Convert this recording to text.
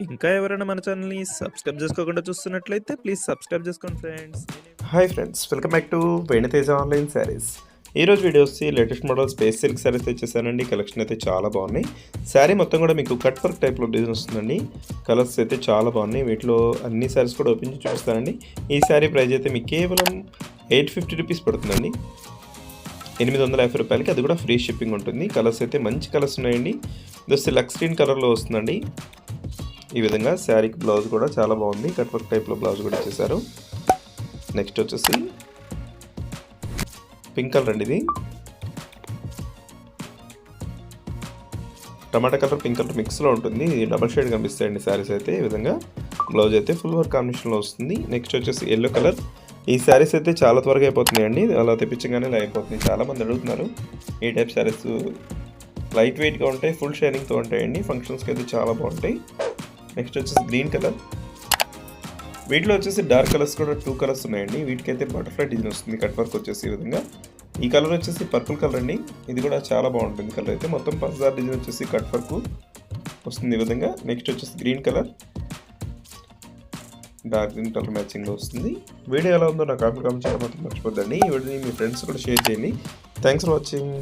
ఇంకా ఎవరైనా మన ఛానల్‌ని సబ్స్క్రైబ్ చేసుకోకుండా చూస్తున్నట్లయితే ప్లీజ్ సబ్స్క్రైబ్ చేసుకోండి friends. Hi friends, welcome back to Venu Teja online saris. ఈరోజు వీడియో వచ్చి latest model space silk saris తెచ్చేసానండి. కలెక్షన్ అయితే చాలా బాగున్నాయి. శారీ మొత్తం కూడా మీకు కట్ వర్క్ టైప్లో డిజైన్ వస్తుందండి. కలర్స్ అయితే చాలా బాగున్నాయి. వీటిలో అన్ని శారీస్ కూడా ఓపెన్ చేసి చూపిస్తానండి. ఈ శారీ ప్రైస్ అయితే మీకు కేవలం 850 రూపీస్ పడుతుందండి. 850 రూపాయలకి, అది కూడా ఫ్రీ షిప్పింగ్ ఉంటుంది. కలర్స్ అయితే మంచి కలర్స్ ఉన్నాయండి. ఇది వస్తే లక్స్ గ్రీన్ కలర్లో వస్తుందండి. ఈ విధంగా శారీకి బ్లౌజ్ కూడా చాలా బాగుంది. కట్ వర్క్ టైప్లో బ్లౌజ్ కూడా ఇచ్చేసారు. నెక్స్ట్ వచ్చేసి పింక్ కలర్ అండి. ఇది టమాటా కలర్ పింక్ కలర్ మిక్స్లో ఉంటుంది. ఇది డబల్ షేడ్ కనిపిస్తాయండి శారీస్ అయితే. ఈ విధంగా బ్లౌజ్ అయితే ఫుల్ వర్క్ కాంబినేషన్లో వస్తుంది. నెక్స్ట్ వచ్చేసి ఎల్లో కలర్. ఈ శారీస్ అయితే చాలా త్వరగా అయిపోతున్నాయండి. అలా తెప్పించగానే ఇలా అయిపోతుంది. చాలామంది అడుగుతున్నారు. ఈ టైప్ శారీస్ లైట్ వెయిట్గా ఉంటాయి, ఫుల్ షైనింగ్తో ఉంటాయండి. ఫంక్షన్స్కి అయితే చాలా బాగుంటాయి. నెక్స్ట్ వచ్చేసి గ్రీన్ కలర్. వీటిలో వచ్చేసి డార్క్ కలర్స్ కూడా 2 కలర్స్ ఉన్నాయండి. వీటికైతే బటర్ఫ్లై డిజైన్ వస్తుంది. కట్ వర్క్ వచ్చేసి ఈ విధంగా. ఈ కలర్ వచ్చేసి పర్పుల్ కలర్ అండి. ఇది కూడా చాలా బాగుంటుంది. కలర్ అయితే మొత్తం పర్సార్ డిజైన్ వచ్చేసి కట్ వర్క్ వస్తుంది ఈ విధంగా. నెక్స్ట్ వచ్చేసి green colour, dark green colour మ్యాచింగ్లో వస్తుంది. వీడియో ఎలా ఉందో నాకు కామెంట్ చేయడం మాత్రం మర్చిపోద్దండి. ఈ వీడియోని మీ ఫ్రెండ్స్ కూడా షేర్ చేయండి. Thanks for watching.